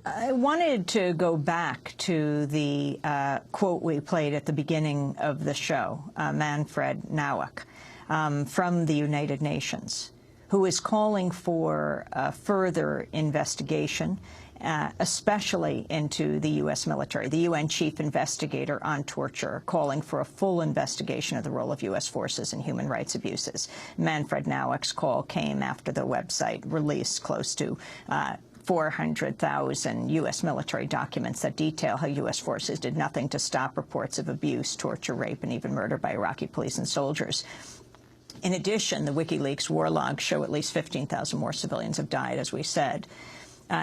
I wanted to go back to the quote we played at the beginning of the show, Manfred Nauck from the United Nations, who is calling for further investigation, especially into the U.S. military. The UN chief investigator on torture calling for a full investigation of the role of U.S. forces in human rights abuses. Manfred Nauck's call came after the website released close to 400,000 U.S. military documents that detail how U.S. forces did nothing to stop reports of abuse, torture, rape, and even murder by Iraqi police and soldiers. In addition, the WikiLeaks war logs show at least 15,000 more civilians have died, as we said.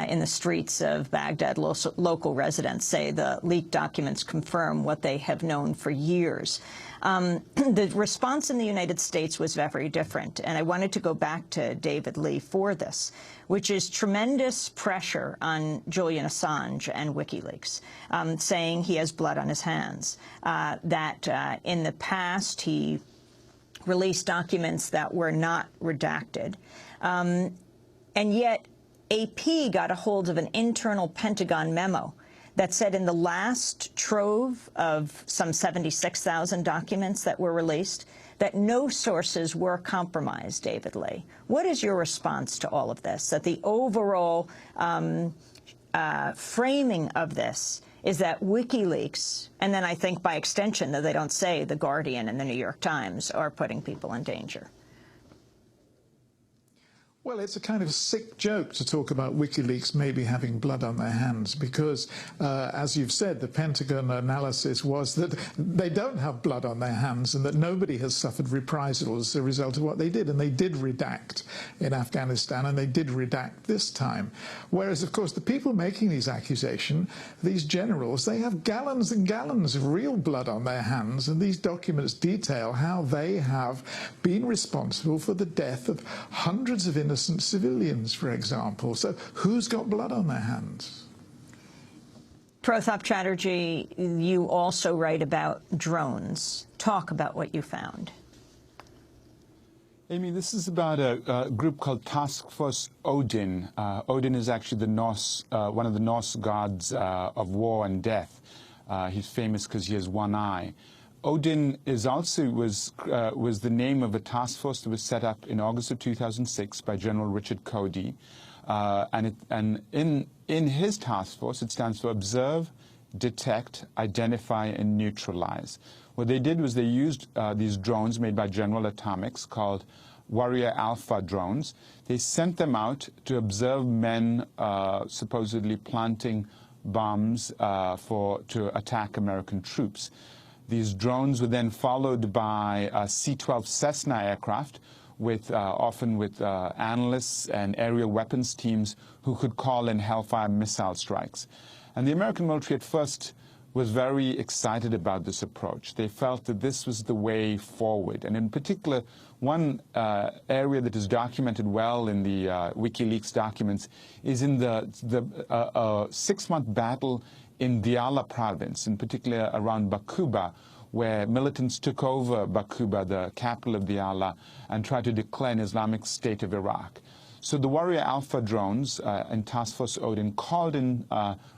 In the streets of Baghdad, local residents say the leaked documents confirm what they have known for years. The response in the United States was very different, and I wanted to go back to David Leigh for this, which is tremendous pressure on Julian Assange and WikiLeaks, saying he has blood on his hands, that in the past he released documents that were not redacted, and yet AP got a hold of an internal Pentagon memo that said in the last trove of some 76,000 documents that were released, that no sources were compromised, David Leigh. What is your response to all of this, that the overall framing of this is that WikiLeaks, and then I think by extension, though they don't say The Guardian and the New York Times, are putting people in danger? Well, it's a kind of sick joke to talk about WikiLeaks maybe having blood on their hands because, as you've said, the Pentagon analysis was that they don't have blood on their hands and that nobody has suffered reprisals as a result of what they did. And they did redact in Afghanistan, and they did redact this time. Whereas, of course, the people making these accusations, these generals, they have gallons and gallons of real blood on their hands, and these documents detail how they have been responsible for the death of hundreds of innocent civilians, for example. So who's got blood on their hands? Pratap Chatterjee, you also write about drones. Talk about what you found. Amy, this is about a group called Task Force Odin. Odin is actually the Norse, one of the Norse gods of war and death. He's famous because he has one eye. Odin is also was the name of a task force that was set up in August of 2006 by General Richard Cody, and in his task force it stands for Observe, Detect, Identify, and Neutralize. What they did was they used these drones made by General Atomics called Warrior Alpha drones. They sent them out to observe men supposedly planting bombs to attack American troops. These drones were then followed by C-12 Cessna aircraft, often with analysts and aerial weapons teams who could call in Hellfire missile strikes. And the American military at first was very excited about this approach. They felt that this was the way forward. And in particular, one area that is documented well in the WikiLeaks documents is in the 6-month battle in Diyala province, in particular around Bakuba, where militants took over Bakuba, the capital of Diyala, and tried to declare an Islamic State of Iraq. So the Warrior Alpha drones and Task Force Odin called in,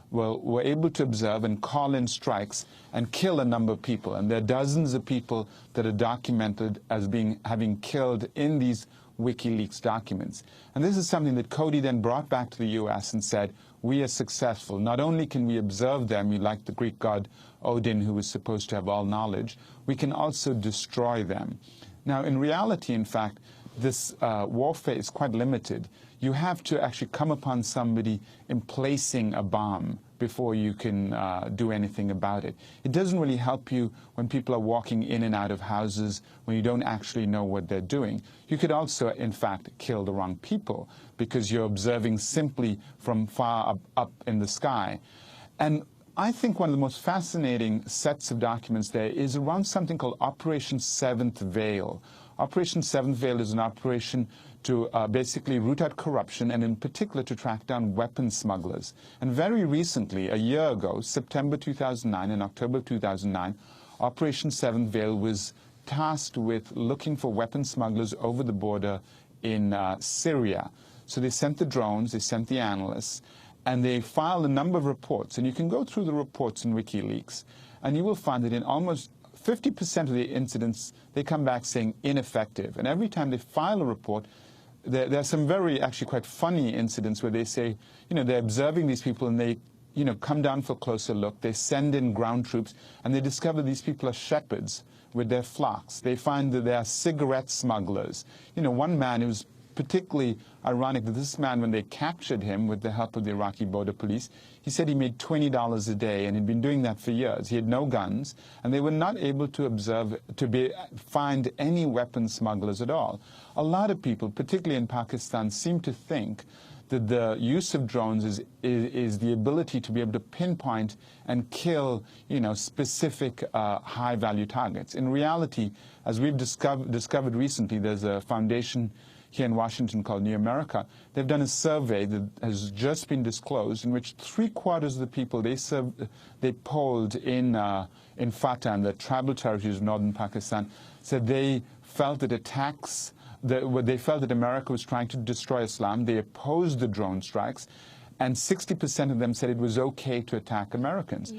were able to observe and call in strikes and kill a number of people. And there are dozens of people that are documented as having killed in these WikiLeaks documents. And this is something that Cody then brought back to the U.S. and said, we are successful. Not only can we observe them, like the Greek god Odin, who was supposed to have all knowledge, we can also destroy them. Now, in reality, in fact, this warfare is quite limited. You have to actually come upon somebody emplacing a bomb before you can do anything about it. It doesn't really help you when people are walking in and out of houses, when you don't actually know what they're doing. You could also, in fact, kill the wrong people because you're observing simply from far up in the sky. And I think one of the most fascinating sets of documents there is around something called Operation Seventh Veil. Operation Seventh Veil is an operation to basically root out corruption and in particular to track down weapons smugglers. And very recently, a year ago, September 2009 and October 2009, Operation Seventh Veil was tasked with looking for weapons smugglers over the border in Syria. So they sent the drones, they sent the analysts, and they filed a number of reports. And you can go through the reports in WikiLeaks, and you will find that in almost 50% of the incidents, they come back saying ineffective. And every time they file a report, there are some very, actually quite funny incidents where they say, they're observing these people and they, come down for a closer look. They send in ground troops and they discover these people are shepherds with their flocks. They find that they are cigarette smugglers. One man, it was particularly ironic that this man, when they captured him with the help of the Iraqi border police, he said he made $20 a day, and he'd been doing that for years. He had no guns, and they were not able to find any weapon smugglers at all. A lot of people, particularly in Pakistan, seem to think that the use of drones is the ability to be able to pinpoint and kill, specific high-value targets. In reality, as we've discovered recently, there's a foundation here in Washington called Near America. They've done a survey that has just been disclosed in which 3/4 of the people they polled in Fatah and the tribal territories of northern Pakistan said they felt that they felt that America was trying to destroy Islam. They opposed the drone strikes, and 60% of them said it was okay to attack Americans.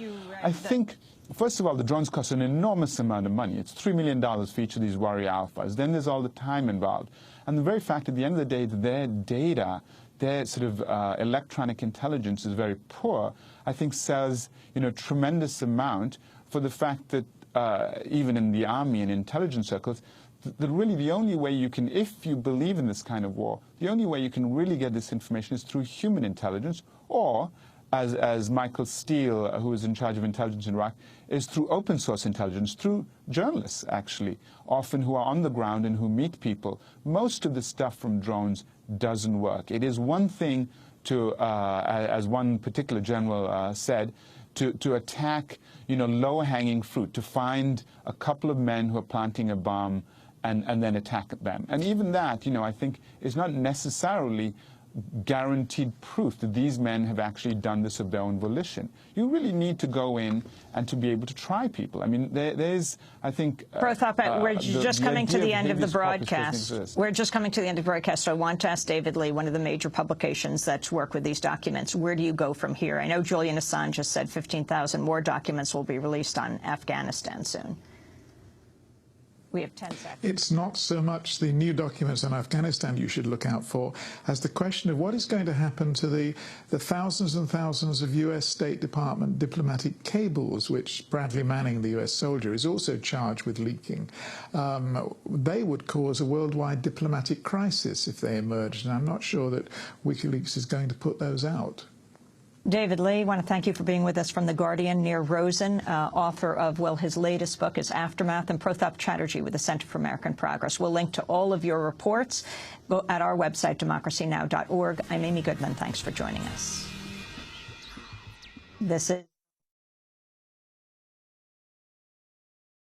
I think, first of all, the drones cost an enormous amount of money. It's $3 million for each of these warrior alphas. Then there's all the time involved. And the very fact at the end of the day that their data, their sort of electronic intelligence is very poor, I think says, tremendous amount for the fact that even in the army and intelligence circles, that really the only way you can, if you believe in this kind of war, the only way you can really get this information is through human intelligence, or, as Michael Steele, who is in charge of intelligence in Iraq, is through open source intelligence, through journalists, actually, often who are on the ground and who meet people. Most of the stuff from drones doesn't work. It is one thing to, as one particular general said, to attack, low-hanging fruit, to find a couple of men who are planting a bomb and then attack them. And even that, I think, is not necessarily guaranteed proof that these men have actually done this of their own volition. You really need to go in and to be able to try people. I mean, there's, I think... Pratap, we're just coming to the end of the broadcast. We're just coming to the end of the broadcast, so I want to ask David Leigh, one of the major publications that's worked with these documents, where do you go from here? I know Julian Assange has said 15,000 more documents will be released on Afghanistan soon. We have 10 seconds. It's not so much the new documents on Afghanistan you should look out for as the question of what is going to happen to the thousands and thousands of U.S. State Department diplomatic cables, which Bradley Manning, the U.S. soldier, is also charged with leaking. They would cause a worldwide diplomatic crisis if they emerged, and I'm not sure that WikiLeaks is going to put those out. David Leigh, I want to thank you for being with us from The Guardian. Nir Rosen, author of, well, his latest book is Aftermath, and Pratap Chatterjee with the Center for American Progress. We'll link to all of your reports at our website, democracynow.org. I'm Amy Goodman. Thanks for joining us. This is